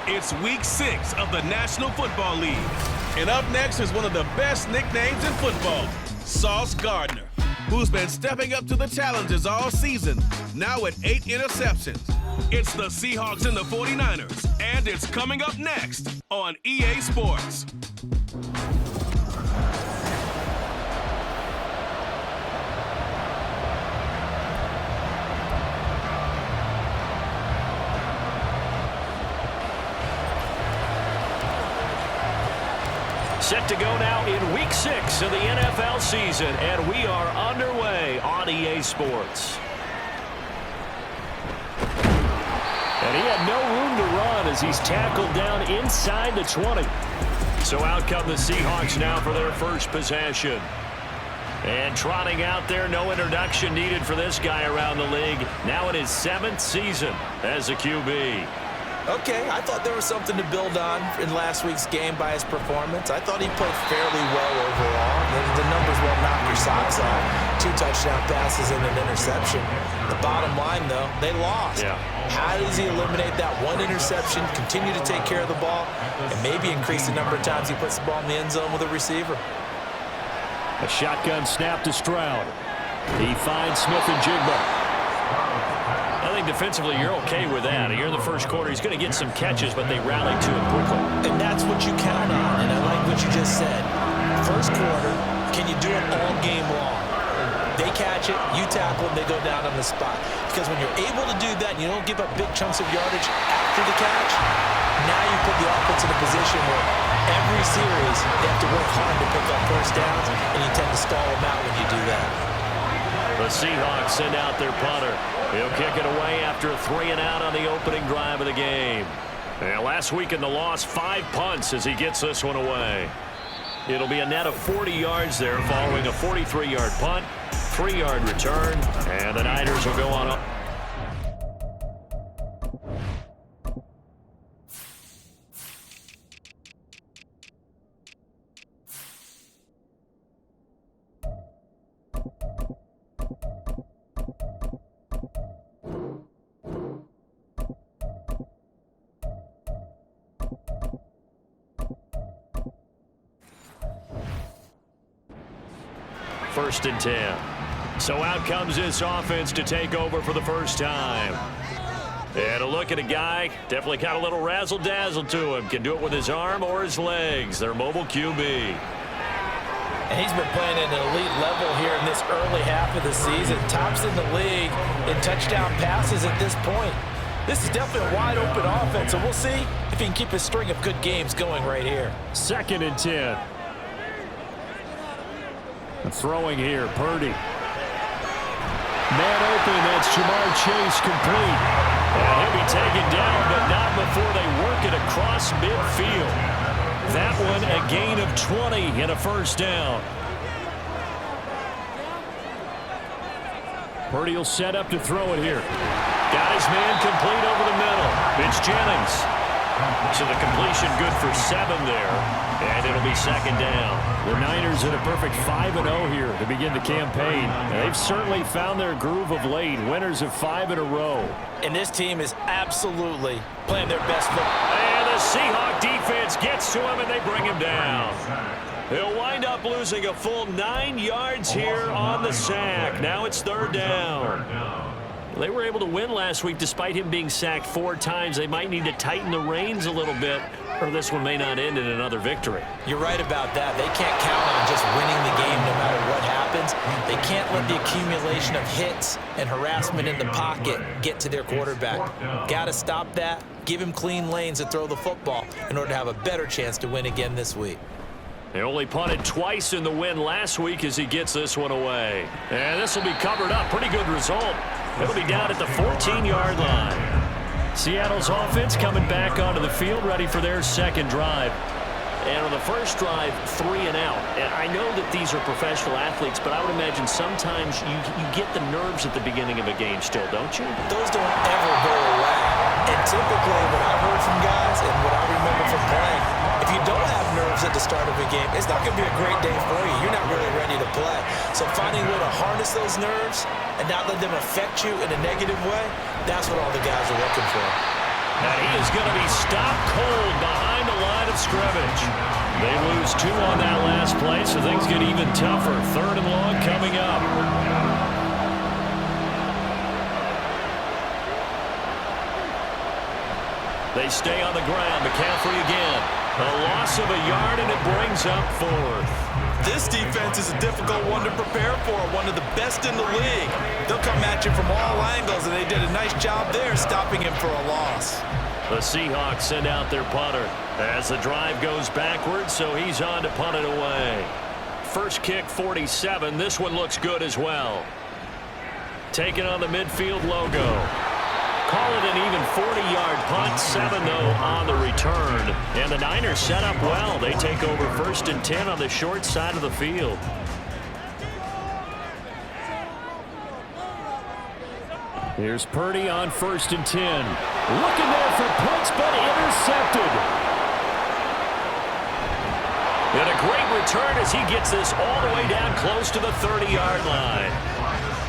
It's week 6 of the National Football League. And up next is one of the best nicknames in football, Sauce Gardner, who's been stepping up to the challenges all season, now with 8 interceptions. It's the Seahawks and the 49ers, and it's coming up next on EA Sports. Set to go now in Week 6 of the NFL season, and we are underway on EA Sports. And he had no room to run as he's tackled down inside the 20. So out come the Seahawks now for their first possession. And trotting out there, no introduction needed for this guy around the league. Now in his 7th season as a QB. Okay, I thought there was something to build on in last week's game by his performance. I thought he played fairly well overall. The numbers won't knock your socks off. 2 touchdown passes and an interception. The bottom line, though, they lost. Yeah. How does he eliminate that one interception, continue to take care of the ball, and maybe increase the number of times he puts the ball in the end zone with a receiver? A shotgun snap to Stroud. He finds Smith and Jigba. I think defensively you're okay with that. Here in the first quarter, he's going to get some catches, but they rally to him quickly. And that's what you count on, and I like what you just said. First quarter, can you do it all game long? They catch it, you tackle them, they go down on the spot. Because when you're able to do that and you don't give up big chunks of yardage after the catch, now you put the offense in a position where every series they have to work hard to pick up first downs, and you tend to stall them out when you do that. The Seahawks send out their punter. He'll kick it away after a 3-and-out on the opening drive of the game. And last week in the loss, 5 punts as he gets this one away. It'll be a net of 40 yards there following a 43-yard punt, 3-yard return, and the Niners will go on up. First and 10. So out comes this offense to take over for the first time. And a look at a guy, definitely got a little razzle-dazzle to him. Can do it with his arm or his legs. Their mobile QB. And he's been playing at an elite level here in this early half of the season. Tops in the league in touchdown passes at this point. This is definitely a wide-open offense, so we'll see if he can keep his string of good games going right here. Second and 10. Throwing here, Purdy. Man open, that's Jamar Chase complete. And he'll be taken down, but not before they work it across midfield. That one a gain of 20 and a first down. Purdy will set up to throw it here. Got his man complete over the middle. It's Jennings. So the completion good for 7 there. And it'll be second down. The Niners in a perfect 5-0 here to begin the campaign. They've certainly found their groove of late. Winners of 5 in a row. And this team is absolutely playing their best football. And the Seahawk defense gets to him and they bring him down. He'll wind up losing a full 9 yards here on the sack. Now it's third down. They were able to win last week despite him being sacked 4 times. They might need to tighten the reins a little bit, or this one may not end in another victory. You're right about that. They can't count on just winning the game no matter what happens. They can't let the accumulation of hits and harassment in the pocket get to their quarterback. Got to stop that. Give him clean lanes to throw the football in order to have a better chance to win again this week. They only punted twice in the win last week as he gets this one away. And this will be covered up. Pretty good result. It'll be down at the 14-yard line. Seattle's offense coming back onto the field, ready for their second drive. And on the first drive, 3 and out. And I know that these are professional athletes, but I would imagine sometimes you get the nerves at the beginning of a game still, don't you? Those don't ever go away. And typically, what I've heard from guys and what I remember from playing, if you don't have nerves at the start of a game, it's not going to be a great day for you. You're not really ready to play. So finding a way to harness those nerves and not let them affect you in a negative way, that's what all the guys are looking for. And he is going to be stopped cold behind the line of scrimmage. They lose 2 on that last play, so things get even tougher. 3rd and long coming up. They stay on the ground. McCaffrey again. A loss of a yard, and it brings up 4th. This defense is a difficult one to prepare for, one of the best in the league. They'll come at you from all angles, and they did a nice job there stopping him for a loss. The Seahawks send out their punter as the drive goes backwards, so he's on to punt it away. First kick, 47. This one looks good as well. Taking on the midfield logo. Call it an even 40-yard punt, 7 though on the return. And the Niners set up well. They take over 1st and 10 on the short side of the field. Here's Purdy on 1st and 10. Looking there for points, but intercepted. And a great return as he gets this all the way down close to the 30-yard line.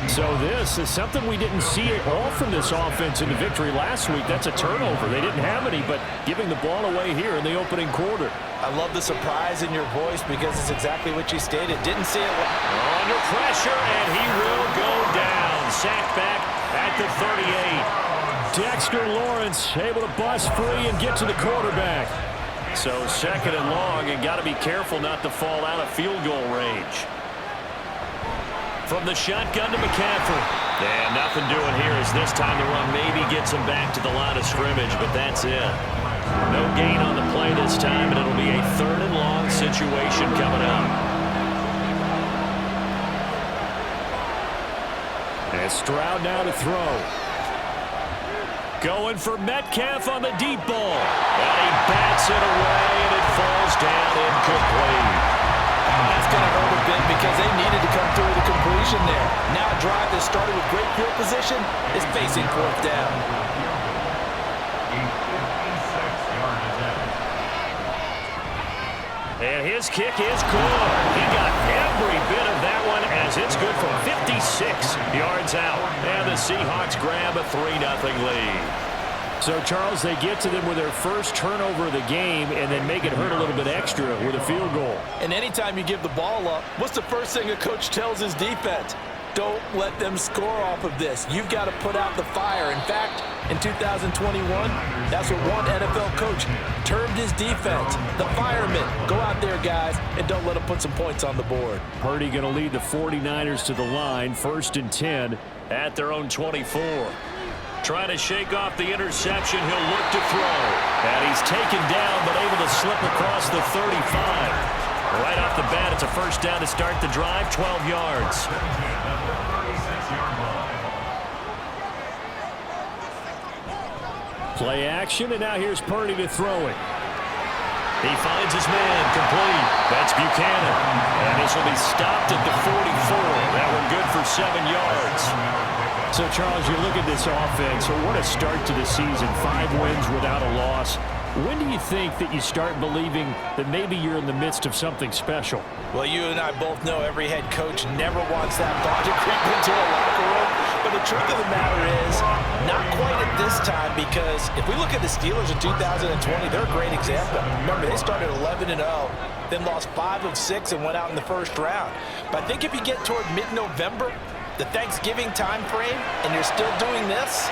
So this is something we didn't see at all from this offense in the victory last week. That's a turnover. They didn't have any, but giving the ball away here in the opening quarter. I love the surprise in your voice because it's exactly what you stated. Didn't see it. Under pressure, and he will go down. Sacked back at the 38. Dexter Lawrence able to bust free and get to the quarterback. So 2nd and long, and got to be careful not to fall out of field goal range. From the shotgun to McCaffrey. And nothing doing here as this time the run maybe gets him back to the line of scrimmage, but that's it. No gain on the play this time, and it'll be a 3rd and long situation coming up. And Stroud now to throw. Going for Metcalf on the deep ball. And he bats it away, and it falls down incomplete. That's going to hurt a bit because they needed to come through the completion there. Now a drive that started with great field position is facing 4th down. And his kick is good. He got every bit of that one as it's good for 56 yards out. And the Seahawks grab a 3-0 lead. So, Charles, they get to them with their first turnover of the game and then make it hurt a little bit extra with a field goal. And anytime you give the ball up, what's the first thing a coach tells his defense? Don't let them score off of this. You've got to put out the fire. In fact, in 2021, that's what one NFL coach termed his defense. The firemen. Go out there, guys, and don't let them put some points on the board. Purdy going to lead the 49ers to the line, 1st and 10 at their own 24. Trying to shake off the interception. He'll look to throw. And he's taken down, but able to slip across the 35. Right off the bat, it's a 1st down to start the drive, 12 yards. Play action, and now here's Purdy to throw it. He finds his man, complete. That's Buchanan. And this will be stopped at the 44. That one good for 7 yards. So, Charles, you look at this offense, what a start to the season. 5 wins without a loss. When do you think that you start believing that maybe you're in the midst of something special? Well, you and I both know every head coach never wants that ball to creep into a locker room. But the truth of the matter is, not quite at this time, because if we look at the Steelers in 2020, they're a great example. Remember, they started 11-0, then lost 5 of 6 and went out in the 1st round. But I think if you get toward mid-November, the Thanksgiving time frame, and you're still doing this,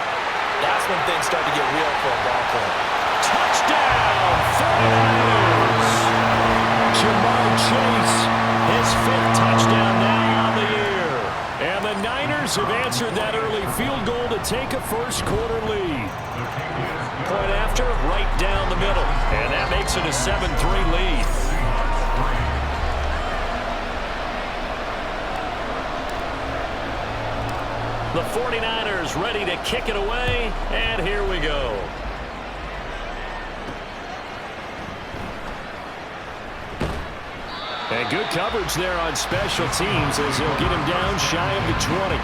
that's when things start to get real for a ball club. Touchdown! 49ers! Jamar Chase, his 5th touchdown now on the year. And the Niners have answered that early field goal to take a 1st quarter lead. Point after, right down the middle. And that makes it a 7-3 lead. The 49ers ready to kick it away, and here we go. And good coverage there on special teams as he'll get him down shy of the 20.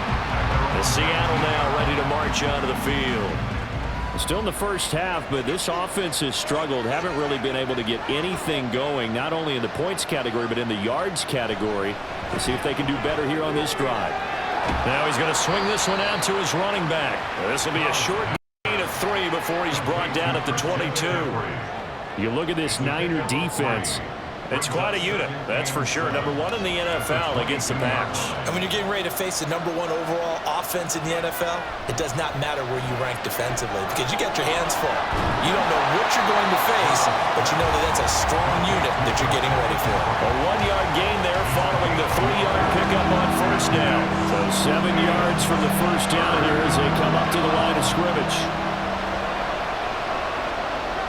The Seattle now ready to march onto the field. Still in the 1st half, but this offense has struggled. Haven't really been able to get anything going, not only in the points category, but in the yards category. Let's see if they can do better here on this drive. Now he's going to swing this one out to his running back. This will be a short gain of 3 before he's brought down at the 22. You look at this Niner defense. It's quite a unit, that's for sure. Number 1 in the NFL against the Pats. And when you're getting ready to face the number 1 overall offense in the NFL, it does not matter where you rank defensively because you got your hands full. You don't know what you're going to face, but you know that that's a strong unit that you're getting ready for. A 1-yard gain there following the 3-yard pickup on first down. So 7 yards from the first down here as they come up to the line of scrimmage.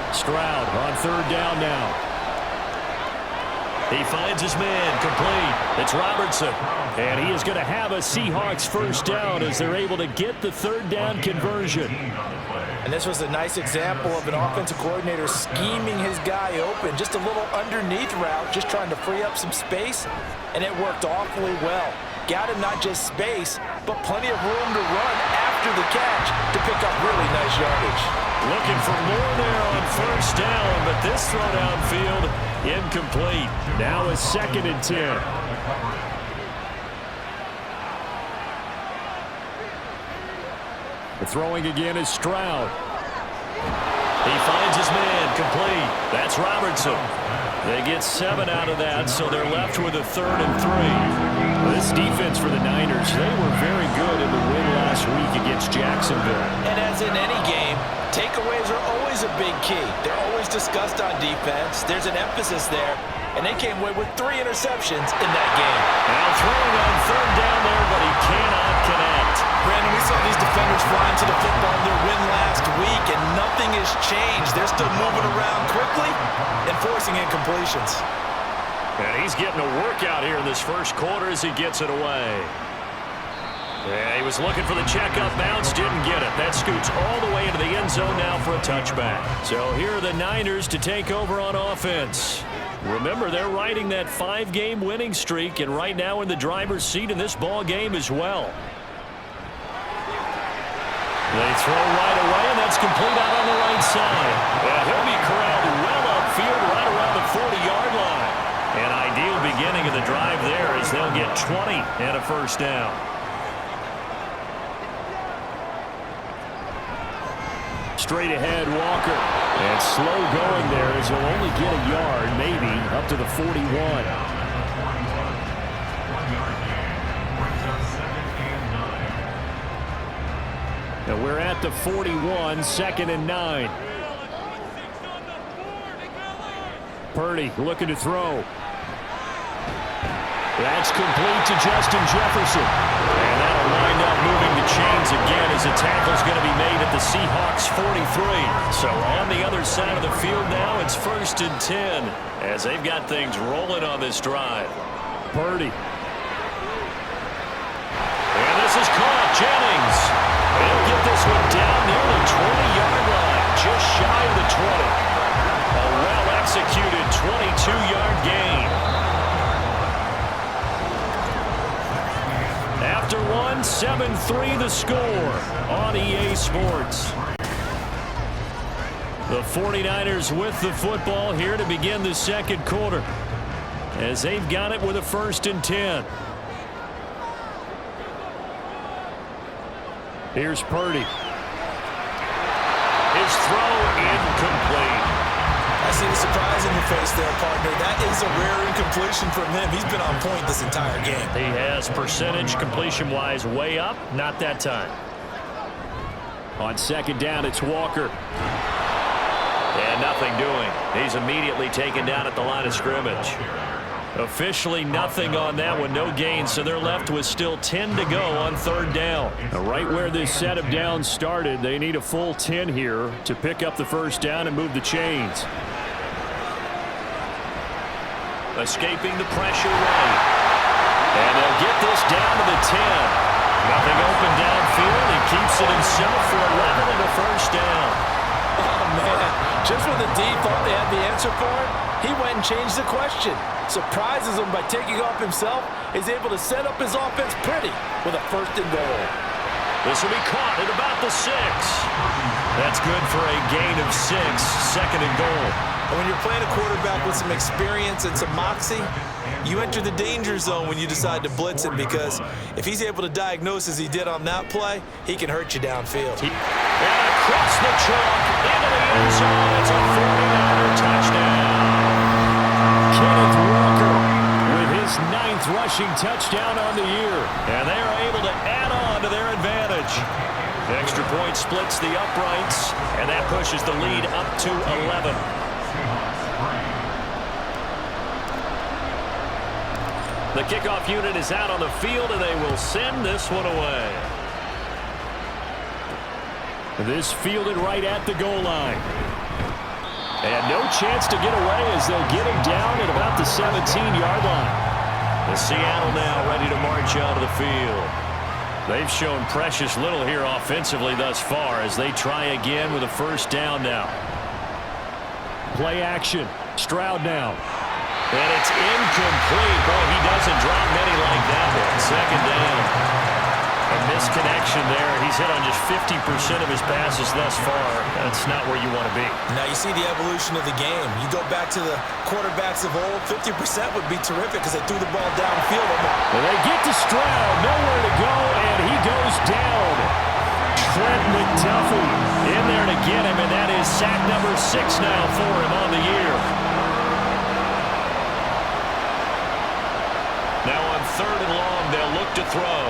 Stroud on third down now. He finds his man, complete. It's Robertson. And he is going to have a Seahawks first down as they're able to get the third down conversion. And this was a nice example of an offensive coordinator scheming his guy open. Just a little underneath route, just trying to free up some space, and it worked awfully well. Got him not just space, but plenty of room to run after the catch to pick up really nice yardage. Looking for more there on first down, but this throw downfield, incomplete. Now a 2nd and 10. The throwing again is Stroud. He finds his man, complete. That's Robertson. They get 7 out of that, so they're left with a 3rd and 3. This defense for the Niners, they were very good in the win last week against Jacksonville. And as in any game, takeaways are always a big key. They're always discussed on defense. There's an emphasis there, and they came away with 3 interceptions in that game. Now throwing on third down there, but he cannot connect. Brandon, we saw these defenders flying to the football in their win last week, and nothing has changed. They're still moving around quickly and forcing incompletions. And he's getting a workout here in this first quarter as he gets it away. Yeah, he was looking for the check-up bounce, didn't get it. That scoots all the way into the end zone now for a touchback. So here are the Niners to take over on offense. Remember, they're riding that 5-game winning streak, and right now in the driver's seat in this ball game as well. They throw right away, and that's complete out on the right side. Yeah, he'll be corralled well upfield right around the 40-yard line. An ideal beginning of the drive there as they'll get 20 and a first down. Straight ahead, Walker. And slow going there as he'll only get a yard, maybe, up to the 41. And we're at the 41, 2nd and 9. Purdy looking to throw. That's complete to Justin Jefferson. And that'll wind up moving the chains again as a tackle's going to be made at the Seahawks 43. So on the other side of the field now, it's 1st and 10 as they've got things rolling on this drive. Purdy. And this is caught. Jennings. They'll get this one down near the 20-yard line, just shy of the 20. A well-executed 22-yard gain. After one, 7-3 the score on EA Sports. The 49ers with the football here to begin the second quarter as they've got it with a 1st and 10. Here's Purdy. His throw incomplete. I see the surprise in your face there, partner. That is a rare incompletion from him. He's been on point this entire game. He has percentage completion-wise way up. Not that time. On 2nd down, it's Walker. And nothing doing. He's immediately taken down at the line of scrimmage. Officially nothing on that one, no gain, so they're left with still 10 to go on 3rd down. Right where this set of downs started, they need a full 10 here to pick up the first down and move the chains. Escaping the pressure right. And they'll get this down to the 10. Nothing open downfield. He keeps it himself for 11 and a first down. Oh, man. Just when the D thought they had the answer for it, he went and changed the question. Surprises him by taking off himself. Is able to set up his offense pretty with a 1st and goal. This will be caught at about the 6. That's good for a gain of 6. 2nd and goal. And when you're playing a quarterback with some experience and some moxie, you enter the danger zone when you decide to blitz him, because if he's able to diagnose as he did on that play, he can hurt you downfield. And across the chalk into the end zone. It's a 49er touchdown. Kenneth Walker with his 9th rushing touchdown on the year. And they are able to add on to their advantage. The extra point splits the uprights, and that pushes the lead up to 11. The kickoff unit is out on the field, and they will send this one away. This fielded right at the goal line. And no chance to get away as they'll get him down at about the 17-yard line. The Seattle now ready to march out of the field. They've shown precious little here offensively thus far as they try again with a first down now. Play action. Stroud now. And it's incomplete. Boy, he doesn't drop many like that one. Second down. A misconnection there. He's hit on just 50% of his passes thus far. That's not where you want to be. Now you see the evolution of the game. You go back to the quarterbacks of old, 50% would be terrific because they threw the ball downfield. Well, they get to Stroud, nowhere to go, and he goes down. Trent McDuffie in there to get him, and that is sack number 6 now for him on the year. Now on 3rd and long, they'll look to throw.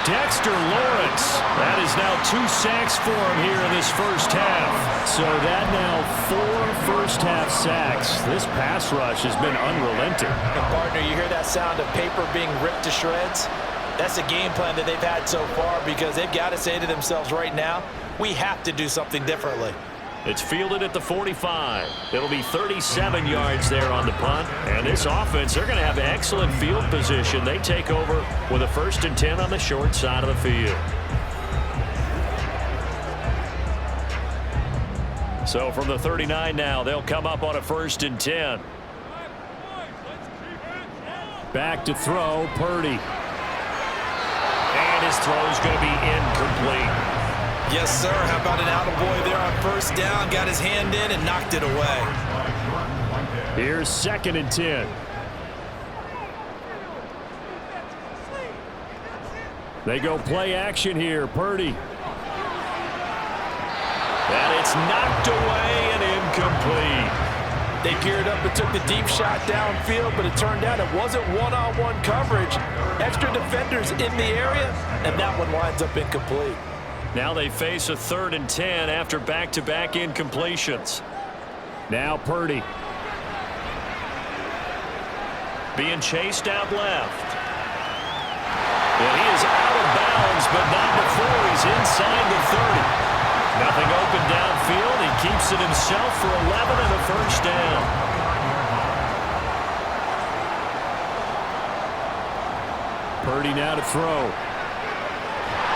Dexter Lawrence. That is now 2 sacks for him here in this first half. So that now 4 first-half sacks. This pass rush has been unrelenting. And partner, you hear that sound of paper being ripped to shreds? That's the game plan that they've had so far, because they've got to say to themselves right now, we have to do something differently. It's fielded at the 45. It'll be 37 yards there on the punt. And this offense, they're going to have excellent field position. They take over with a 1st and 10 on the short side of the field. So from the 39 now, they'll come up on a 1st and 10. Back to throw, Purdy. And his throw's going to be incomplete. Yes, sir. How about an attaboy there on 1st down? Got his hand in and knocked it away. Here's 2nd and 10. They go play action here. Purdy. And it's knocked away and incomplete. They geared up and took the deep shot downfield, but it turned out it wasn't one-on-one coverage. Extra defenders in the area, and that one winds up incomplete. Now they face a 3rd and 10 after back-to-back incompletions. Now Purdy. Being chased out left. And he is out of bounds, but not before he's inside the 30. Nothing open downfield. He keeps it himself for 11 and a 1st down. Purdy now to throw.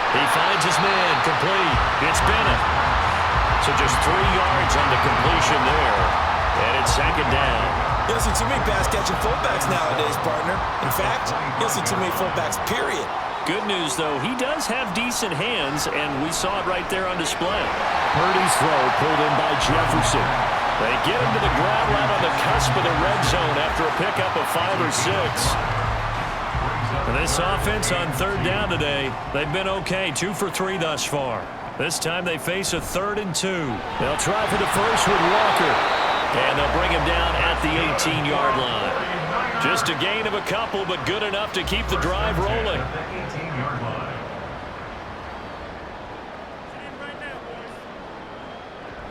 He finds his man, complete. It's Bennett. So just 3 yards on the completion there. And it's 2nd down. You don't see too many pass-catching fullbacks nowadays, partner. In fact, you don't see too many fullbacks, period. Good news, though, he does have decent hands, and we saw it right there on display. Purdy's throw pulled in by Jefferson. They get him to the ground right on the cusp of the red zone after a pickup of 5 or 6. And this offense on 3rd down today, they've been okay, 2 for 3 thus far. This time they face a 3rd and 2. They'll try for the first with Walker. And they'll bring him down at the 18-yard line. Just a gain of a couple, but good enough to keep the drive rolling.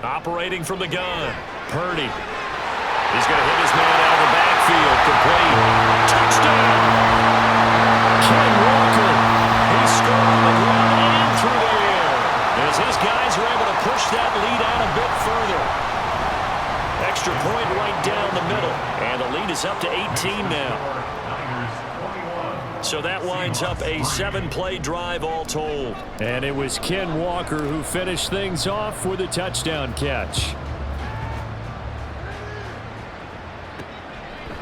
Operating from the gun, Purdy. He's going to hit his man out of the backfield, complete. Touchdown! Ken Walker. He scored on the ground and through the air as his guys are able to push that lead out a bit further. Extra point right down the middle, and the lead is up to 18 now. So that winds up a 7-play drive all told. And it was Ken Walker who finished things off with a touchdown catch.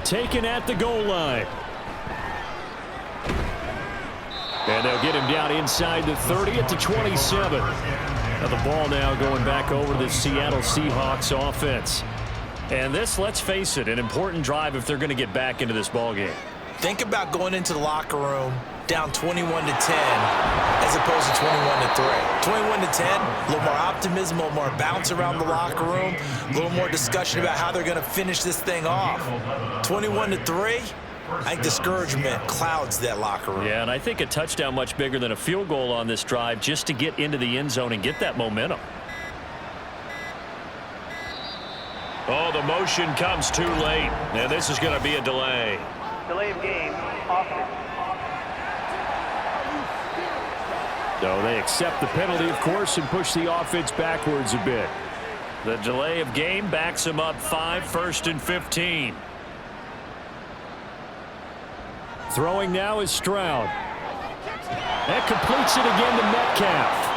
Taken at the goal line. And they'll get him down inside the 30 at the 27. Now the ball now going back over to the Seattle Seahawks offense. And this, let's face it, an important drive if they're going to get back into this ball game. Think about going into the locker room down 21-10 as opposed to 21-3. 21-10, a little more optimism, a little more bounce around the locker room, a little more discussion about how they're going to finish this thing off. 21-3, I think discouragement clouds that locker room. Yeah, and I think a touchdown much bigger than a field goal on this drive just to get into the end zone and get that momentum. Oh, the motion comes too late, and this is going to be a delay. Delay of game, offense. So they accept the penalty, of course, and push the offense backwards a bit. The delay of game backs him up 5, 1st and 15. Throwing now is Stroud. That completes it again to Metcalf.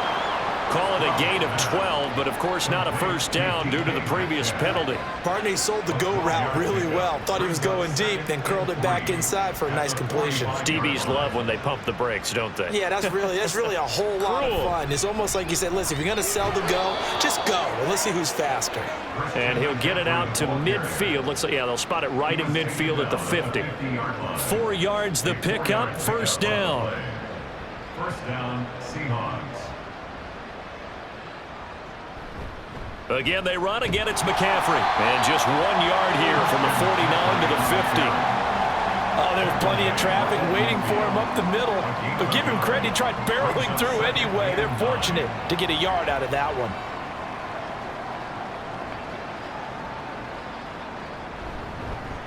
Call it a gain of 12, but of course not a first down due to the previous penalty. Partner sold the go route really well. Thought he was going deep, then curled it back inside for a nice completion. DBs love when they pump the brakes, don't they? Yeah, that's really a whole lot of fun. It's almost like you said, listen, if you're going to sell the go, just go. And let's see who's faster. And he'll get it out to midfield. Looks like, yeah, they'll spot it right in midfield at the 50. 4 yards the pickup, first down. First down, Seahawks. Again, they run. Again, it's McCaffrey. And just 1 yard here from the 49 to the 50. Oh, there's plenty of traffic waiting for him up the middle. But give him credit, he tried barreling through anyway. They're fortunate to get a yard out of that one.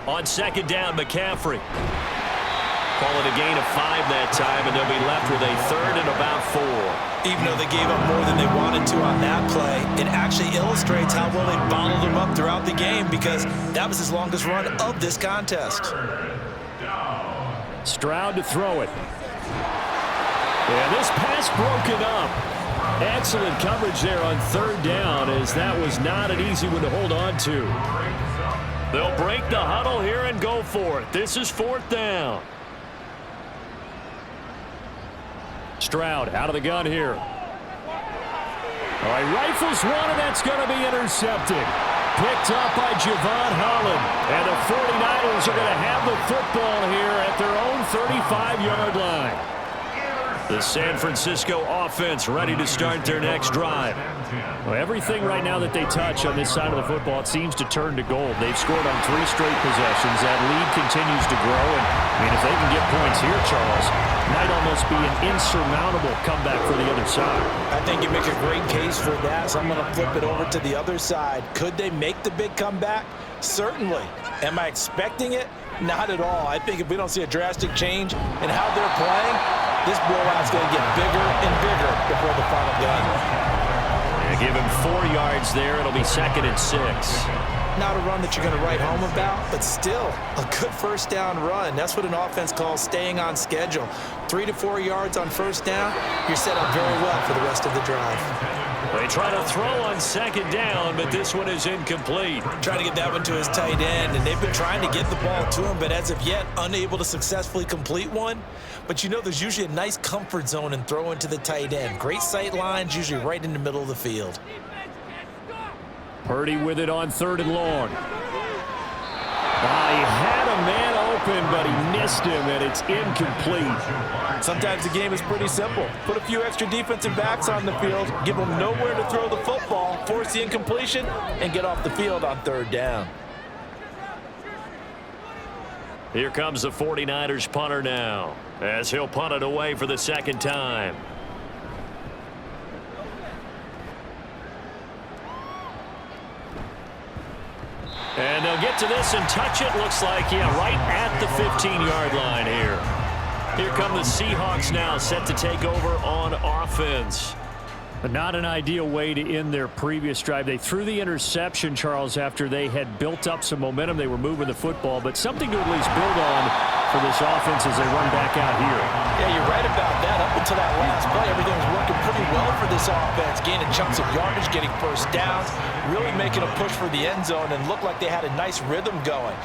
On second down, McCaffrey. Call it a gain of 5 that time, and they'll be left with a 3rd and about 4. Even though they gave up more than they wanted to on that play, it actually illustrates how well they bottled them up throughout the game because that was his longest run of this contest. Stroud to throw it. And this pass broken up. Excellent coverage there on 3rd down, as that was not an easy one to hold on to. They'll break the huddle here and go for it. This is 4th down. Stroud out of the gun here. All right, rifles one, and that's going to be intercepted. Picked up by Javon Holland. And the 49ers are going to have the football here at their own 35-yard line. The San Francisco offense ready to start their next drive. Well, everything right now that they touch on this side of the football, it seems to turn to gold. They've scored on 3 straight possessions. That lead continues to grow. And, I mean, if they can get points here, Charles, might almost be an insurmountable comeback for the other side. I think you make a great case for that, so I'm going to flip it over to the other side. Could they make the big comeback? Certainly. Am I expecting it? Not at all. I think if we don't see a drastic change in how they're playing, this blowout's going to get bigger and bigger before the final gun. Yeah, give him 4 yards there. It'll be 2nd and 6. Not a run that you're going to write home about, but still a good first down run. That's what an offense calls staying on schedule. 3 to 4 yards on first down, you're set up very well for the rest of the drive. They try to throw on 2nd down, but this one is incomplete. Trying to get that one to his tight end, and they've been trying to get the ball to him, but as of yet, unable to successfully complete one. But you know there's usually a nice comfort zone in throwing to the tight end. Great sight lines, usually right in the middle of the field. Purdy with it on 3rd and long. He had a man open, but he missed him, and it's incomplete. Sometimes the game is pretty simple. Put a few extra defensive backs on the field, give them nowhere to throw the football, force the incompletion, and get off the field on 3rd down. Here comes the 49ers punter now, as he'll punt it away for the 2nd time. And they'll get to this and touch it. Looks like, yeah, right at the 15-yard line here. Here come the Seahawks now, set to take over on offense. But not an ideal way to end their previous drive. They threw the interception, Charles, after they had built up some momentum. They were moving the football, but something to at least build on for this offense as they run back out here. Yeah, you're right about that. Up until that last play, everything was working pretty well for this offense. Gaining chunks of yardage, getting first downs, really making a push for the end zone, and looked like they had a nice rhythm going.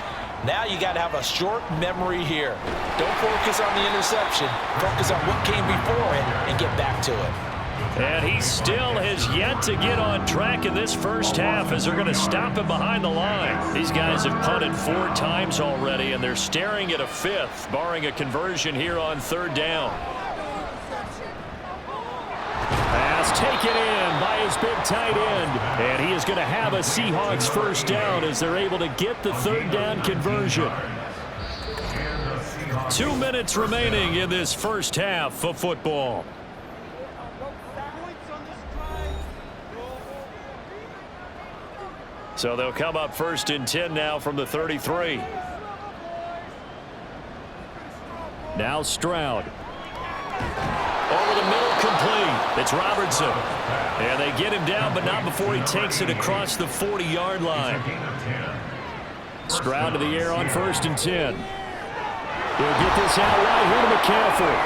Now you got to have a short memory here. Don't focus on the interception. Focus on what came before it and get back to it. And he still has yet to get on track in this first half as they're going to stop him behind the line. These guys have punted 4 times already, and they're staring at a 5th, barring a conversion here on 3rd down. Pass taken in by his big tight end. And he is going to have a Seahawks first down as they're able to get the 3rd down conversion. 2 minutes remaining in this first half of football. So they'll come up 1st and 10 now from the 33. Now Stroud. Over the middle, complete. It's Robertson. And they get him down, but not before he takes it across the 40-yard line. Stroud to the air on 1st and 10. He'll get this out right here to McCaffrey.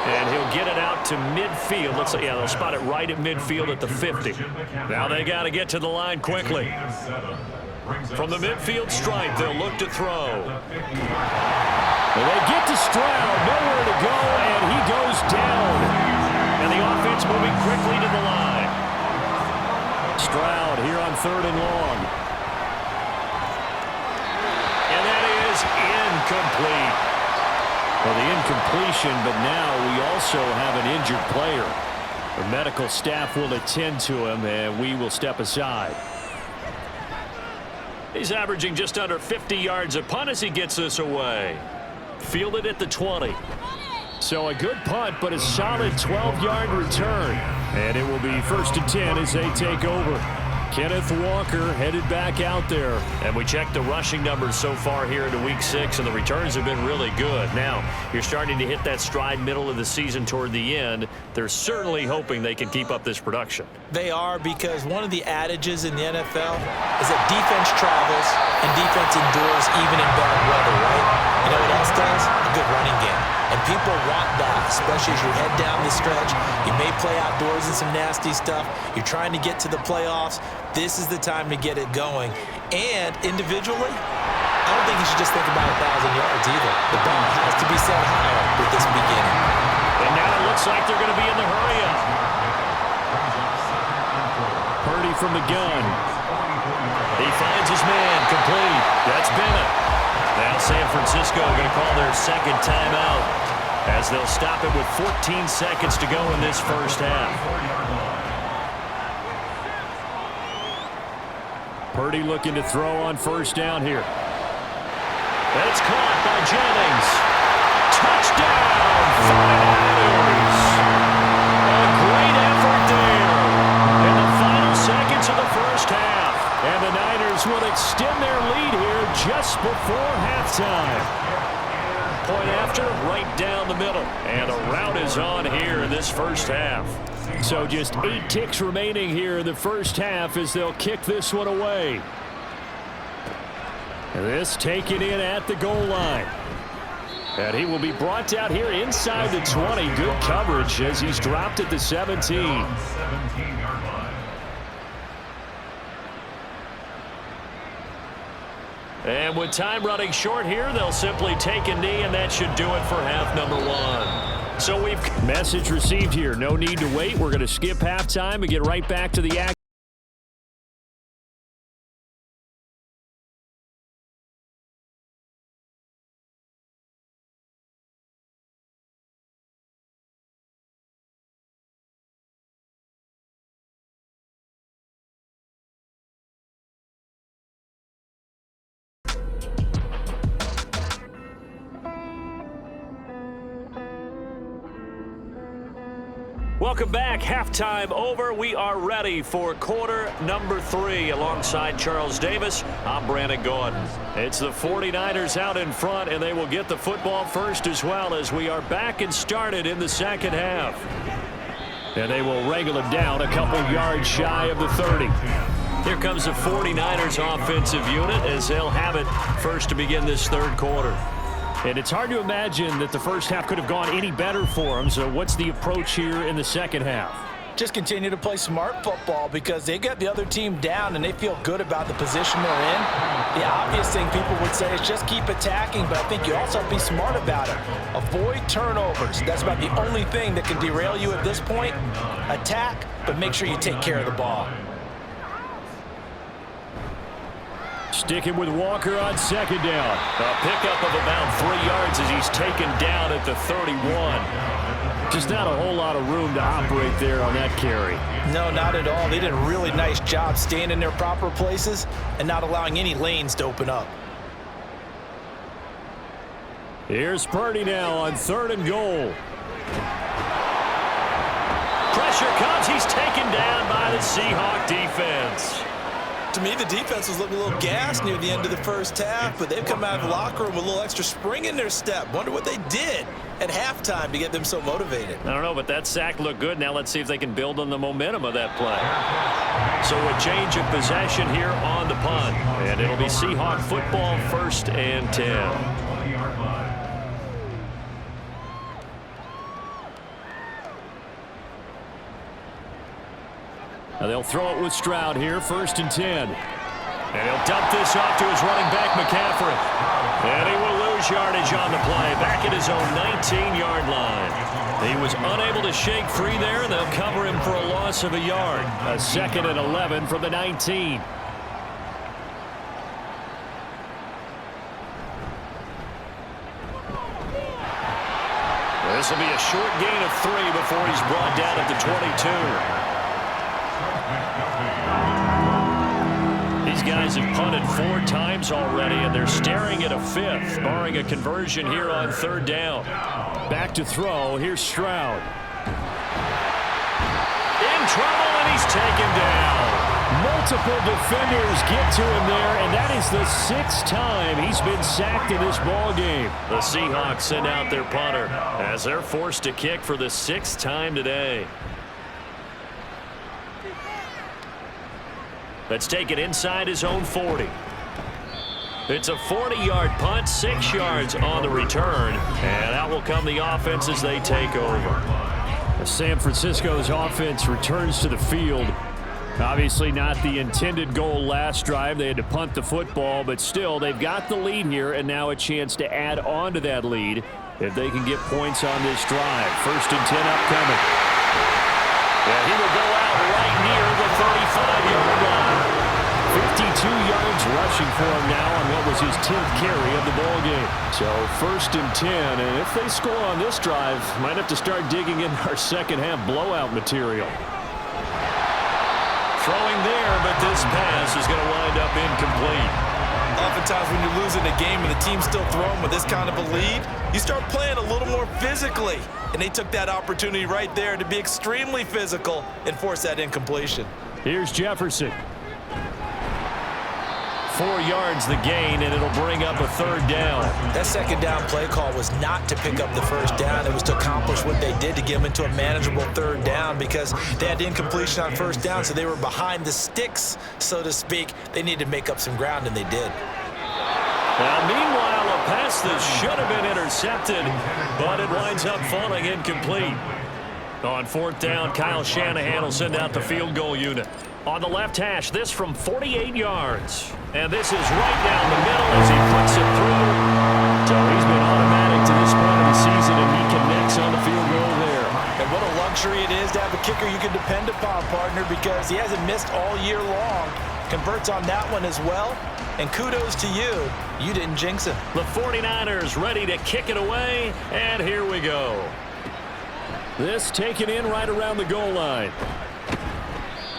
And he'll get it out to midfield. Let's say, yeah, they'll spot it right at midfield at the 50. Now they got to get to the line quickly. From the midfield stripe, they'll look to throw. And they get to Stroud, nowhere to go, and he goes down. And the offense moving quickly to the line. Stroud here on 3rd and long. And that is incomplete. Well, the incompletion, but now we also have an injured player. The medical staff will attend to him, and we will step aside. He's averaging just under 50 yards a punt as he gets this away. Fielded at the 20. So a good punt, but a solid 12-yard return. And it will be 1st and 10 as they take over. Kenneth Walker headed back out there. And we checked the rushing numbers so far here into Week 6, and the returns have been really good. Now, you're starting to hit that stride middle of the season toward the end. They're certainly hoping they can keep up this production. They are, because one of the adages in the NFL is that defense travels and defense endures even in bad weather, right? You know what else does? A good running game. And people want that, especially as you head down the stretch. You may play outdoors in some nasty stuff. You're trying to get to the playoffs. This is the time to get it going. And individually, I don't think you should just think about 1,000 yards either. The bar has to be set higher with this beginning. And now it looks like they're going to be in the hurry-up. Purdy from the gun. He finds his man, complete. That's Bennett. Now San Francisco going to call their 2nd timeout as they'll stop it with 14 seconds to go in this first half. Purdy looking to throw on 1st down here. That's caught by Jennings. Touchdown, 49ers. A great effort there in the final seconds of the first half. And the Niners will extend their lead here just before halftime. Point after, right down the middle. And the route is on here in this first half. So just 8 ticks remaining here in the first half as they'll kick this one away. This taken in at the goal line. And he will be brought down here inside the 20. Good coverage as he's dropped at the 17. And with time running short here, they'll simply take a knee, and that should do it for half number 1. So we've... Message received here. No need to wait. We're going to skip halftime and get right back to the action. Welcome back. Halftime over. We are ready for quarter number 3. Alongside Charles Davis, I'm Brandon Gordon. It's the 49ers out in front, and they will get the football first as well as we are back and started in the second half. And they will wrangle him down a couple yards shy of the 30. Here comes the 49ers offensive unit as they'll have it first to begin this third quarter. And it's hard to imagine that the first half could have gone any better for them. So what's the approach here in the second half? Just continue to play smart football because they get the other team down and they feel good about the position they're in. The obvious thing people would say is just keep attacking, but I think you also have to be smart about it. Avoid turnovers. That's about the only thing that can derail you at this point. Attack, but make sure you take care of the ball. Sticking with Walker on second down. A pickup of about 3 yards as he's taken down at the 31. Just not a whole lot of room to operate there on that carry. No, not at all. They did a really nice job staying in their proper places and not allowing any lanes to open up. Here's Purdy now on 3rd and goal. Pressure comes. He's taken down by the Seahawk defense. To me, the defense was looking a little gassed near the end of the first half, but they've come out of the locker room with a little extra spring in their step. Wonder what they did at halftime to get them so motivated. I don't know, but that sack looked good. Now let's see if they can build on the momentum of that play. So a change of possession here on the punt, and it'll be Seahawk football, 1st and 10. 20-yard line. Now they'll throw it with Stroud here, 1st and 10. And he'll dump this off to his running back, McCaffrey. And he will lose yardage on the play, back at his own 19-yard line. He was unable to shake free there, and they'll cover him for a loss of a yard. A 2nd and 11 from the 19. This will be a short gain of 3 before he's brought down at the 22. These guys have punted 4 times already, and they're staring at a 5th, barring a conversion here on 3rd down. Back to throw. Here's Stroud. In trouble, and he's taken down. Multiple defenders get to him there, and that is the 6th time he's been sacked in this ball game. The Seahawks send out their punter as they're forced to kick for the 6th time today. Let's take it inside his own 40. It's a 40-yard punt, 6 yards on the return, and out will come the offense as they take over. San Francisco's offense returns to the field. Obviously not the intended goal last drive. They had to punt the football, but still they've got the lead here and now a chance to add on to that lead if they can get points on this drive. 1st and 10 upcoming. Yeah, he will go out right near the 35-yard line. 52 yards rushing for him now on what was his 10th carry of the ball game. So 1st and 10, and if they score on this drive, might have to start digging in our second half blowout material. Throwing there, but this pass is going to wind up incomplete. Oftentimes when you're losing a game and the team's still throwing with this kind of a lead, you start playing a little more physically. And they took that opportunity right there to be extremely physical and force that incompletion. Here's Jefferson. 4 yards the gain, and it'll bring up a 3rd down. That 2nd down play call was not to pick up the 1st down. It was to accomplish what they did to get them into a manageable 3rd down because they had incompletion on 1st down, so they were behind the sticks, so to speak. They needed to make up some ground, and they did. Now, meanwhile, a pass that should have been intercepted, but it winds up falling incomplete. On 4th down, Kyle Shanahan will send out the field goal unit. On the left hash, this from 48 yards. And this is right down the middle as he puts it through. So he's been automatic to this point of the season, and he connects on the field goal there. And what a luxury it is to have a kicker you can depend upon, partner, because he hasn't missed all year long. Converts on that one as well. And kudos to you. You didn't jinx him. The 49ers ready to kick it away, and here we go. This taken in right around the goal line.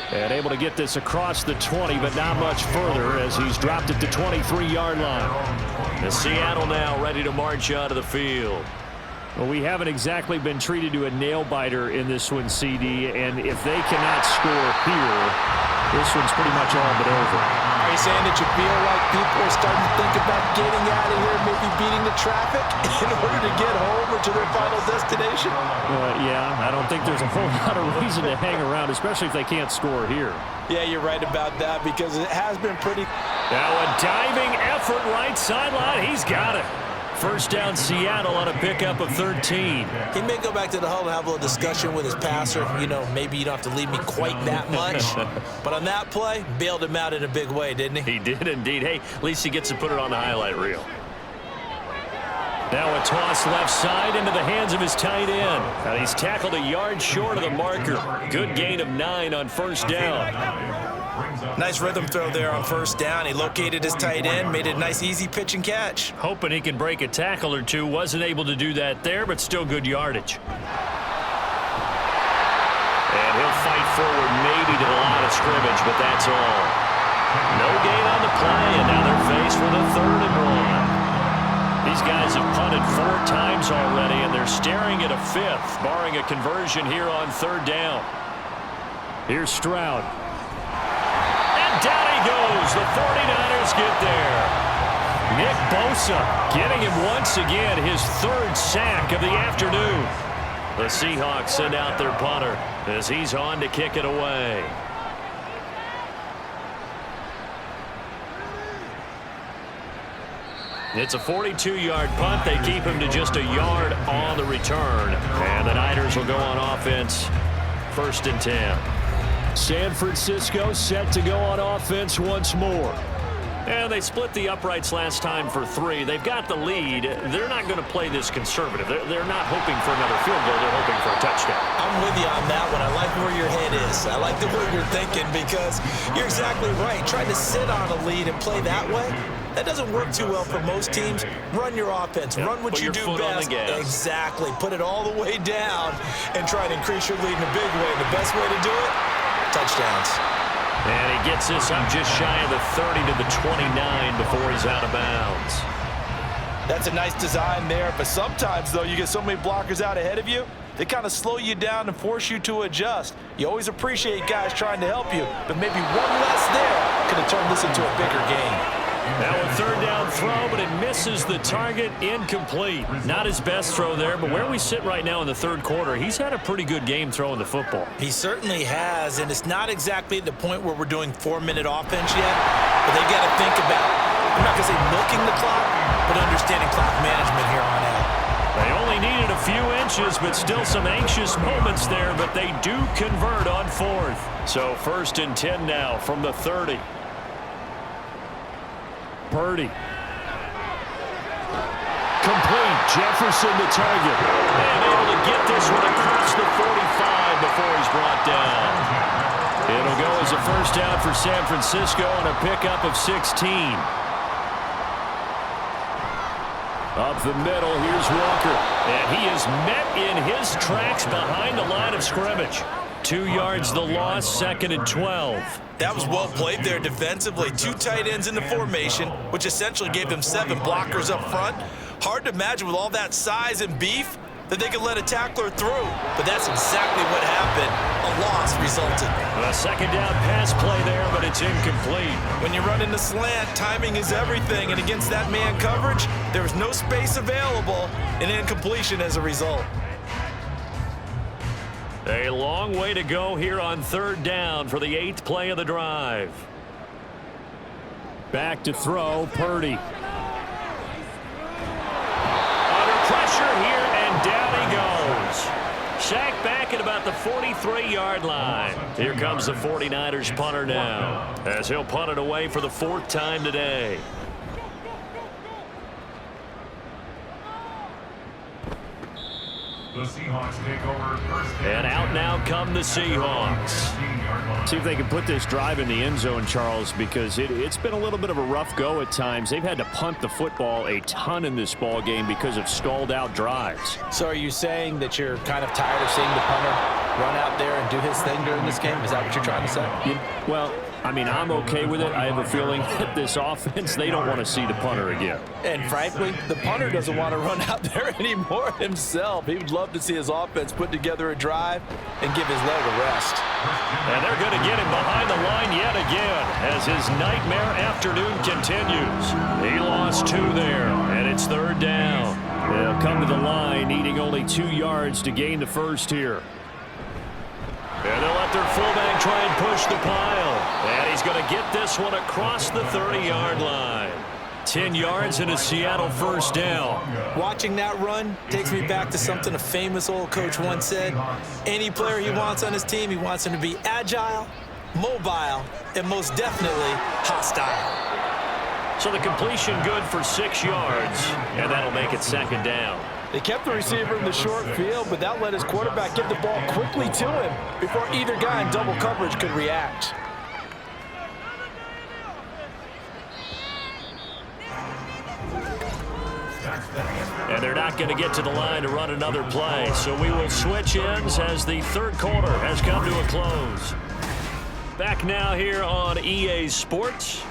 And able to get this across the 20, but not much further as he's dropped it to 23-yard line. The Seattle now ready to march out of the field. Well, we haven't exactly been treated to a nail-biter in this one, CD, and if they cannot score here, this one's pretty much all but over. Are you saying that you feel like people are starting to think about getting out of here, maybe beating the traffic in order to get home or to their final destination? Yeah, I don't think there's a whole lot of reason to hang around, especially if they can't score here. Yeah, you're right about that because it has been pretty. Now a diving effort right sideline. He's got it. First down, Seattle on a pickup of 13. He may go back to the huddle and have a little discussion with his passer. You know, maybe you don't have to leave me quite that much. But on that play, bailed him out in a big way, didn't he? He did indeed. Hey, at least he gets to put it on the highlight reel. Now a toss left side into the hands of his tight end. Now he's tackled a yard short of the marker. Good gain of 9 on first down. Nice rhythm throw there on first down. He located his tight end, made it a nice easy pitch and catch. Hoping he can break a tackle or two. Wasn't able to do that there, but still good yardage. And he'll fight forward maybe to the line of scrimmage, but that's all. No gain on the play, and now they're faced with a 3rd and 1. These guys have punted 4 times already, and they're staring at a 5th, barring a conversion here on 3rd down. Here's Stroud. Down he goes. The 49ers get there. Nick Bosa getting him once again his 3rd sack of the afternoon. The Seahawks send out their punter as he's on to kick it away. It's a 42-yard punt. They keep him to just a yard on the return. And the Niners will go on offense. 1st and 10. San Francisco set to go on offense once more. And they split the uprights last time for 3. They've got the lead. They're not going to play this conservative. They're not hoping for another field goal. They're hoping for a touchdown. I'm with you on that one. I like where your head is. I like the way you're thinking because you're exactly right. Trying to sit on a lead and play that way, that doesn't work too well for most teams. Run your offense. Run what you do best. Exactly. Put it all the way down and try to increase your lead in a big way. The best way to do it, touchdowns. And he gets this up just shy of the 30 to the 29 before he's out of bounds. That's a nice design there, but sometimes, though, you get so many blockers out ahead of you, they kind of slow you down and force you to adjust. You always appreciate guys trying to help you, but maybe one less there could have turned this into a bigger game. Now a 3rd down throw, but it misses the target. Incomplete. Not his best throw there, but where we sit right now in the 3rd quarter, he's had a pretty good game throwing the football. He certainly has, and it's not exactly at the point where we're doing 4-minute offense yet, but they got to think about, I'm not going to say milking the clock, but understanding clock management here on out. They only needed a few inches, but still some anxious moments there, but they do convert on 4th. So 1st and 10 now from the 30. Purdy. Complete. Jefferson the target. And able to get this one across the 45 before he's brought down. It'll go as a 1st down for San Francisco on a pickup of 16. Up the middle, here's Walker. And he is met in his tracks behind the line of scrimmage. 2 yards the loss, 2nd and 12. That was well played there defensively. 2 tight ends in the formation, which essentially gave them 7 blockers up front. Hard to imagine with all that size and beef that they could let a tackler through. But that's exactly what happened. A loss resulted. A 2nd down pass play there, but it's incomplete. When you run into slant, timing is everything. And against that man coverage, there was no space available, and incompletion as a result. A long way to go here on 3rd down for the 8th play of the drive. Back to throw, Purdy. Under pressure here, and down he goes. Sacked back at about the 43-yard line. Here comes the 49ers punter now, as he'll punt it away for the 4th time today. The Seahawks take over 1st down. And out now come the Seahawks. See if they can put this drive in the end zone, Charles, because it's been a little bit of a rough go at times. They've had to punt the football a ton in this ball game because of stalled out drives. So are you saying that you're kind of tired of seeing the punter run out there and do his thing during this game? Is that what you're trying to say? Well, I mean, I'm okay with it. I have a feeling that this offense, they don't want to see the punter again. And frankly, the punter doesn't want to run out there anymore himself. He would love to see his offense put together a drive and give his leg a rest. And they're going to get him behind the line yet again as his nightmare afternoon continues. He lost 2 there, and it's 3rd down. They'll come to the line, needing only 2 yards to gain the 1st here. And they'll let their fullback try and push the pile. And he's going to get this one across the 30-yard line. 10 yards and a Seattle first down. Watching that run takes me back to something a famous old coach once said. Any player he wants on his team, he wants him to be agile, mobile, and most definitely hostile. So the completion good for 6 yards, and that'll make it second down. They kept the receiver in the short field, but that let his quarterback get the ball quickly to him before either guy in double coverage could react. And they're not going to get to the line to run another play. So we will switch ends as the third quarter has come to a close. Back now here on EA Sports.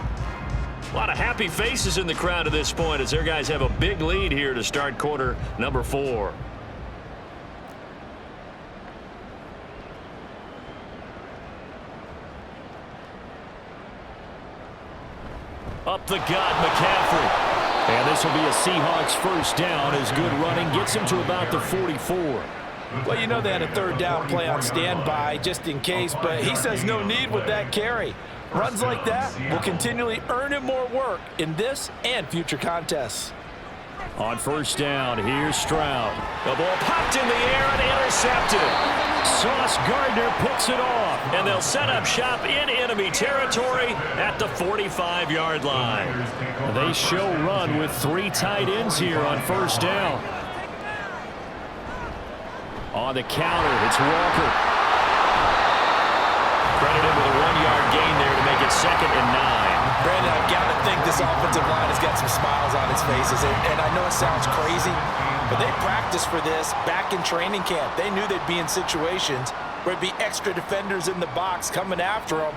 A lot of happy faces in the crowd at this point as their guys have a big lead here to start quarter number 4. Up the gut, McCaffrey. And this will be a Seahawks first down as good running gets him to about the 44. Well, you know they had a third down play on standby just in case, but he says no need with that carry. Runs like that will continually earn him more work in this and future contests. On first down, here's Stroud. The ball popped in the air and intercepted. Sauce Gardner picks it off. And they'll set up shop in enemy territory at the 45-yard line. They show run with 3 tight ends here on first down. On the counter, it's Walker. Credited with a 1-yard gain there to make it 2nd and 9. Brandon, I've got to think this offensive line has got some smiles on its faces. And I know it sounds crazy, but they practiced for this back in training camp. They knew they'd be in situations where it'd be extra defenders in the box coming after them,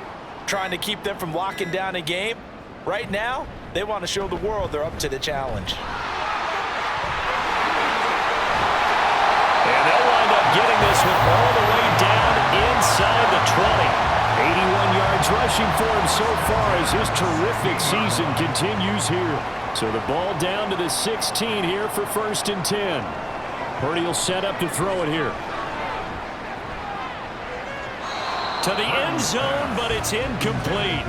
trying to keep them from locking down a game. Right now, they want to show the world they're up to the challenge. And they'll wind up getting this one all the way down inside the 20. 81 yards rushing for him so far as his terrific season continues here. So the ball down to the 16 here for 1st and 10. Purdy will set up to throw it here. To the end zone, but it's incomplete.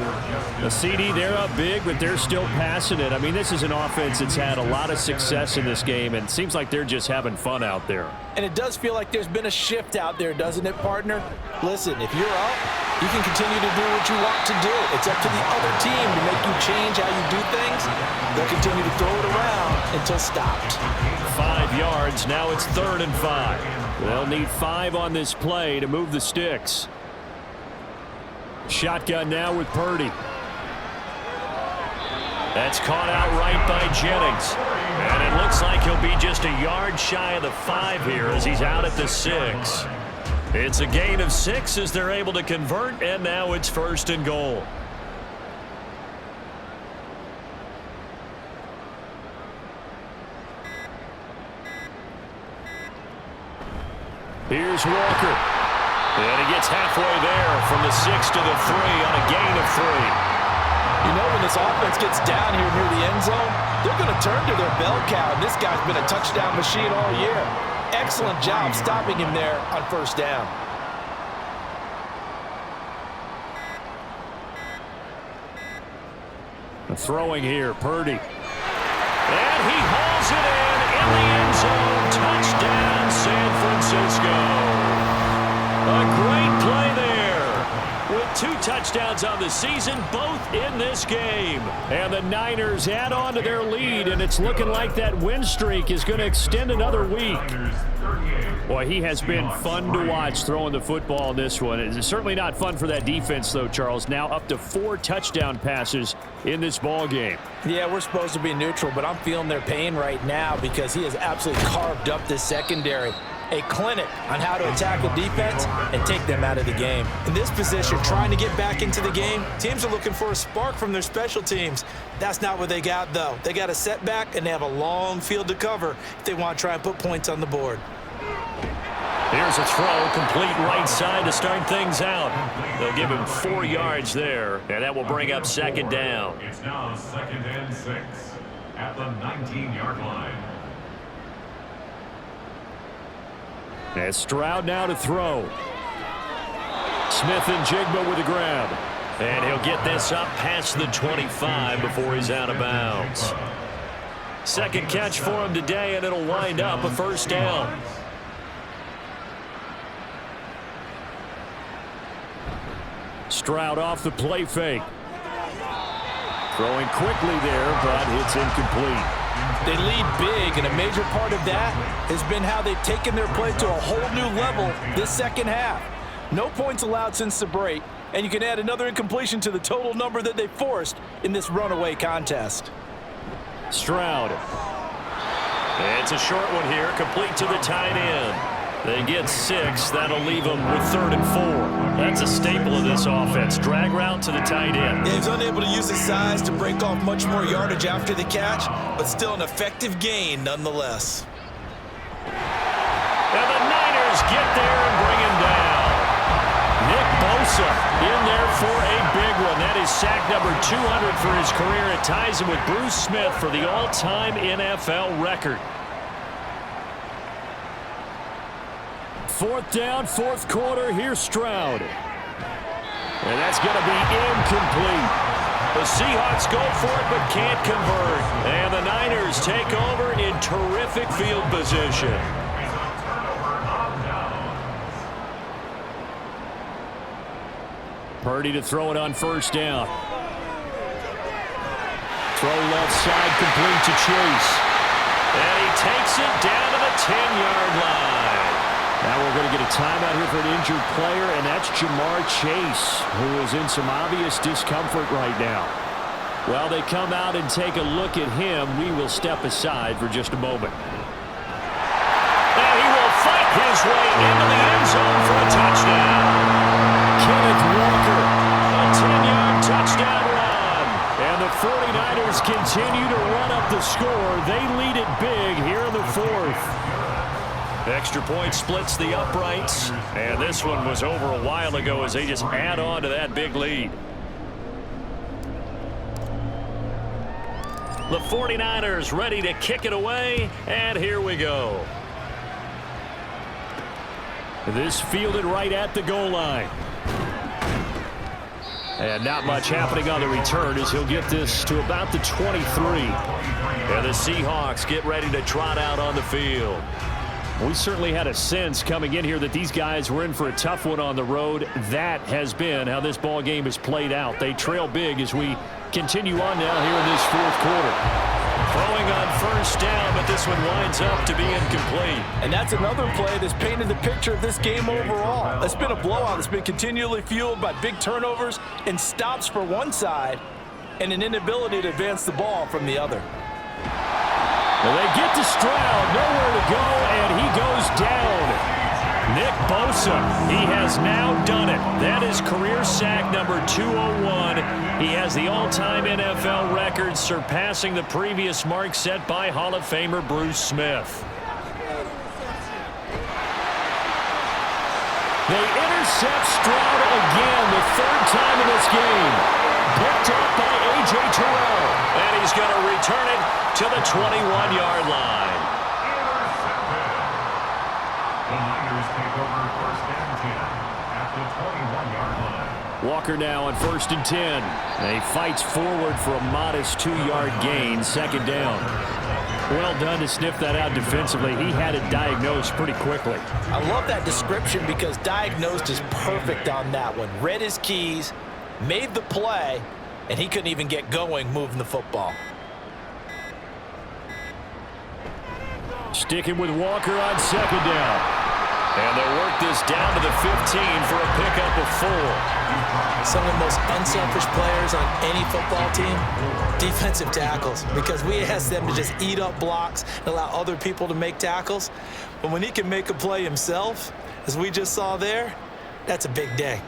The CD, they're up big, but they're still passing it. I mean, this is an offense that's had a lot of success in this game, and it seems like they're just having fun out there. And it does feel like there's been a shift out there, doesn't it, partner? Listen, if you're up, you can continue to do what you want to do. It's up to the other team to make you change how you do things. They'll continue to throw it around until stopped. 5 yards. Now it's 3rd and 5. They'll need 5 on this play to move the sticks. Shotgun now with Purdy. That's caught out right by Jennings. And it looks like he'll be just a yard shy of the 5 here as he's out at the 6. It's a gain of 6 as they're able to convert, and now it's 1st and goal. Here's Walker. And he gets halfway there from the 6 to the 3 on a gain of 3. You know, when this offense gets down here near the end zone, they're going to turn to their bell cow, and this guy's been a touchdown machine all year. Excellent job stopping him there on first down. Throwing here, Purdy. And he hauls it in the end zone. Touchdown, San Francisco. A great play there. With 2 touchdowns on the season, both in this game. And the Niners add on to their lead, and it's looking like that win streak is going to extend another week. Boy, he has been fun to watch throwing the football in this one. It's certainly not fun for that defense, though, Charles. Now up to 4 touchdown passes in this ball game. Yeah, we're supposed to be neutral, but I'm feeling their pain right now because he has absolutely carved up this secondary. A clinic on how to attack a defense and take them out of the game. In this position, trying to get back into the game, teams are looking for a spark from their special teams. That's not what they got, though. They got a setback, and they have a long field to cover if they want to try and put points on the board. Here's a throw, complete right side to start things out. They'll give him 4 yards there, and that will bring up 2nd down. It's now 2nd and 6 at the 19-yard line. And Stroud now to throw. Smith and Jigba with a grab. And he'll get this up past the 25 before he's out of bounds. Second catch for him today, and it'll wind up a first down. Stroud off the play fake. Throwing quickly there, but it's incomplete. They lead big, and a major part of that has been how they've taken their play to a whole new level this second half. No points allowed since the break, and you can add another incompletion to the total number that they forced in this runaway contest. Stroud. It's a short one here, complete to the tight end. They get 6. That'll leave them with 3rd and 4. That's a staple of this offense. Drag route to the tight end. Yeah, he's unable to use his size to break off much more yardage after the catch, but still an effective gain nonetheless. And the Niners get there and bring him down. Nick Bosa in there for a big one. That is sack number 200 for his career. It ties him with Bruce Smith for the all-time NFL record. 4th down, 4th quarter. Here's Stroud. And that's going to be incomplete. The Seahawks go for it but can't convert. And the Niners take over in terrific field position. Purdy to throw it on 1st down. Throw left side, complete to Chase. And he takes it down to the 10-yard line. Now we're going to get a timeout here for an injured player, and that's Jamar Chase, who is in some obvious discomfort right now. While they come out and take a look at him, we will step aside for just a moment. And he will fight his way into the end zone for a touchdown. Kenneth Walker, a 10-yard touchdown run. And the 49ers continue to run up the score. They lead it big here in the 4th. Extra point splits the uprights, and this one was over a while ago as they just add on to that big lead. The 49ers ready to kick it away, and here we go. This fielded right at the goal line. And not much happening on the return as he'll get this to about the 23. And the Seahawks get ready to trot out on the field. We certainly had a sense coming in here that these guys were in for a tough one on the road. That has been how this ball game has played out. They trail big as we continue on now here in this 4th quarter. Throwing on 1st down, but this one winds up to be incomplete. And that's another play that's painted the picture of this game overall. It's been a blowout that's been continually fueled by big turnovers and stops for one side and an inability to advance the ball from the other. Well, they get to Stroud, nowhere to go, and he goes down. Nick Bosa, he has now done it. That is career sack number 201. He has the all-time NFL record, surpassing the previous mark set by Hall of Famer Bruce Smith. They intercept Stroud again, the 3rd time in this game. Picked up by A.J. Terrell, and he's going to return it to the 21-yard line. The Niners take over 1st and 10 at the 21-yard line. Walker now on 1st and 10. And he fights forward for a modest 2-yard gain, 2nd down. Well done to sniff that out defensively. He had it diagnosed pretty quickly. I love that description because diagnosed is perfect on that one. Read his keys, made the play, and he couldn't even get going moving the football. Sticking with Walker on 2nd down. And they'll work this down to the 15 for a pickup of 4. Some of the most unselfish players on any football team, defensive tackles, because we ask them to just eat up blocks and allow other people to make tackles. But when he can make a play himself, as we just saw there, that's a big day.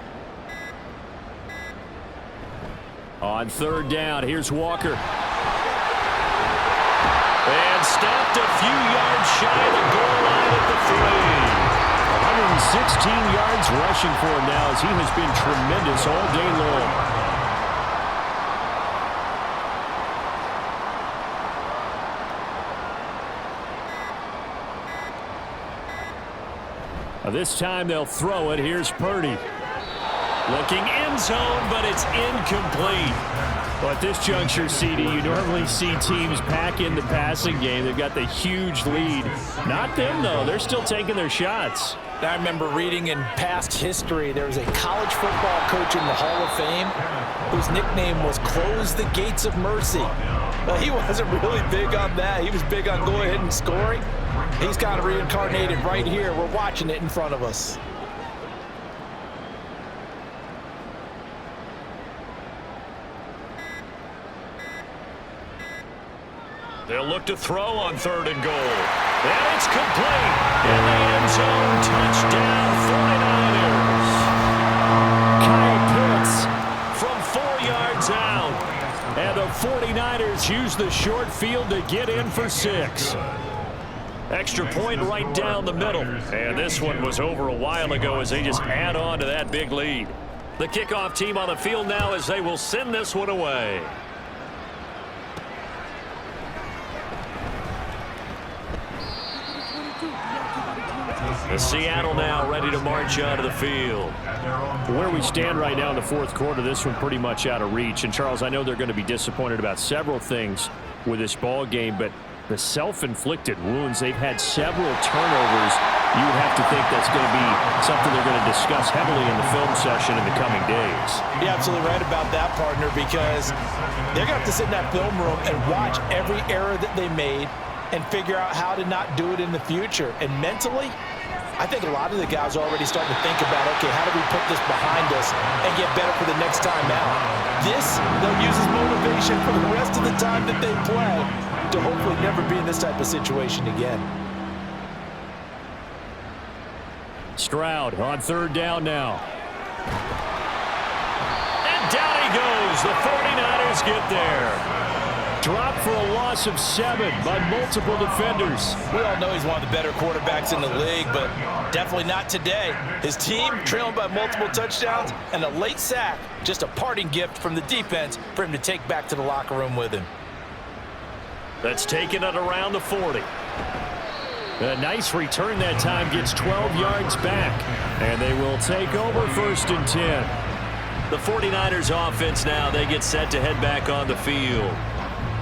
On 3rd down, here's Walker. And stopped a few yards shy of the goal line at the 3. 116 yards rushing for him now as he has been tremendous all day long. This time they'll throw it. Here's Purdy. Looking end zone, but it's incomplete. Well, at this juncture, CD, you normally see teams pack in the passing game. They've got the huge lead. Not them, though. They're still taking their shots. I remember reading in past history, there was a college football coach in the Hall of Fame whose nickname was Close the Gates of Mercy. Well, he wasn't really big on that. He was big on go ahead and scoring. He's kind of reincarnated right here. We're watching it in front of us. They'll look to throw on 3rd and goal. And it's complete. In the end zone, touchdown 49ers. Kyle Pitts from 4 yards out. And the 49ers use the short field to get in for 6. Extra point right down the middle. And this one was over a while ago as they just add on to that big lead. The kickoff team on the field now as they will send this one away. The Seattle now ready to march onto the field. Where we stand right now in the 4th quarter, this one pretty much out of reach. And, Charles, I know they're going to be disappointed about several things with this ball game, but the self-inflicted wounds, they've had several turnovers. You would have to think that's going to be something they're going to discuss heavily in the film session in the coming days. You're absolutely right about that, partner, because they're going to have to sit in that film room and watch every error that they made and figure out how to not do it in the future. And mentally, I think a lot of the guys are already starting to think about, okay, how do we put this behind us and get better for the next time out? This, they'll use as motivation for the rest of the time that they play to hopefully never be in this type of situation again. Stroud on 3rd down now. And down he goes. The 49ers get there. Dropped for a loss of 7 by multiple defenders. We all know he's one of the better quarterbacks in the league, but definitely not today. His team trailing by multiple touchdowns and a late sack, just a parting gift from the defense for him to take back to the locker room with him. That's taken at around the 40. A nice return that time, gets 12 yards back, and they will take over 1st and 10. The 49ers offense now, they get set to head back on the field.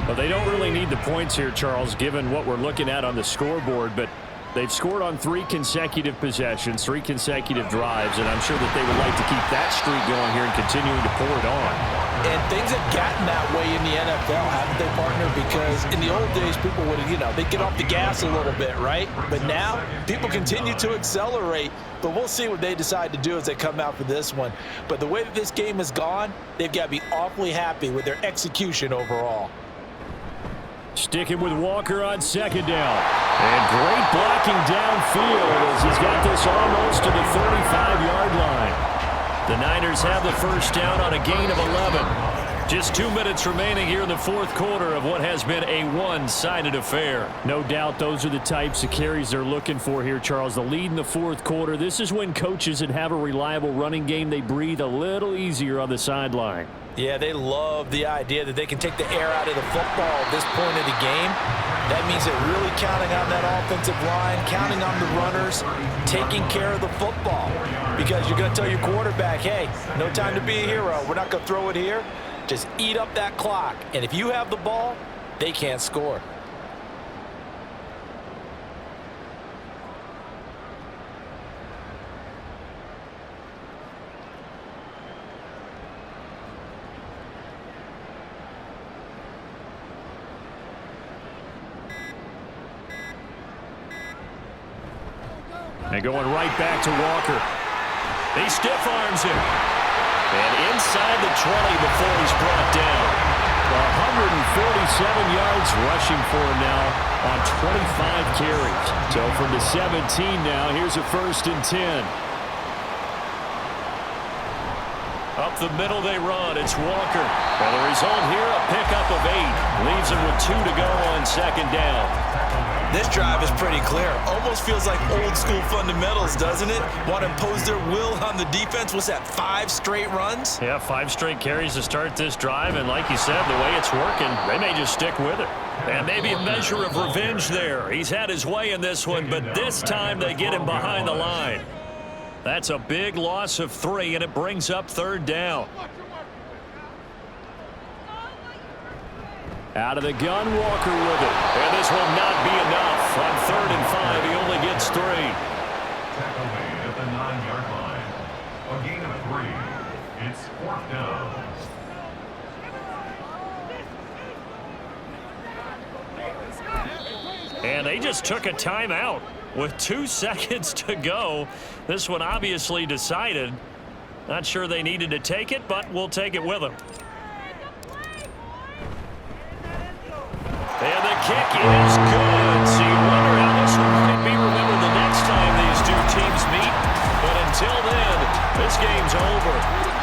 Well, they don't really need the points here, Charles, given what we're looking at on the scoreboard, but they've scored on 3 consecutive possessions, 3 consecutive drives, and I'm sure that they would like to keep that streak going here and continuing to pour it on. And things have gotten that way in the NFL, haven't they, partner? Because in the old days, people would, they'd get off the gas a little bit, right? But now, people continue to accelerate, but we'll see what they decide to do as they come out for this one. But the way that this game has gone, they've got to be awfully happy with their execution overall. Sticking with Walker on 2nd down. And great blocking downfield as he's got this almost to the 35-yard line. The Niners have the 1st down on a gain of 11. Just 2 minutes remaining here in the 4th quarter of what has been a one-sided affair. No doubt those are the types of carries they're looking for here, Charles. The lead in the 4th quarter. This is when coaches that have a reliable running game, they breathe a little easier on the sideline. Yeah, they love the idea that they can take the air out of the football at this point of the game. That means they're really counting on that offensive line, counting on the runners, taking care of the football. Because you're going to tell your quarterback, hey, no time to be a hero. We're not going to throw it here. Just eat up that clock. And if you have the ball, they can't score. And going right back to Walker. He stiff arms him. And inside the 20 before he's brought down. 147 yards rushing for him now on 25 carries. So from the 17 now, here's a 1st and 10. Up the middle they run. It's Walker. Well, the result here, a pickup of 8. Leaves him with 2 to go on 2nd down. This drive is pretty clear. Almost feels like old school fundamentals, doesn't it? Want to impose their will on the defense. What's that, 5 straight runs? Yeah, 5 straight carries to start this drive. And like you said, the way it's working, they may just stick with it. And maybe a measure of revenge there. He's had his way in this one, but this time they get him behind the line. That's a big loss of 3, and it brings up 3rd down. Out of the gun, Walker with it. And this will not be enough. On 3rd and 5, he only gets 3. Tackle made at the 9-yard line. A gain of 3. It's 4th down. And they just took a timeout with 2 seconds to go. This one obviously decided. Not sure they needed to take it, but we'll take it with them. And the kick is good. So you wonder how this one could be remembered the next time these two teams meet. But until then, this game's over.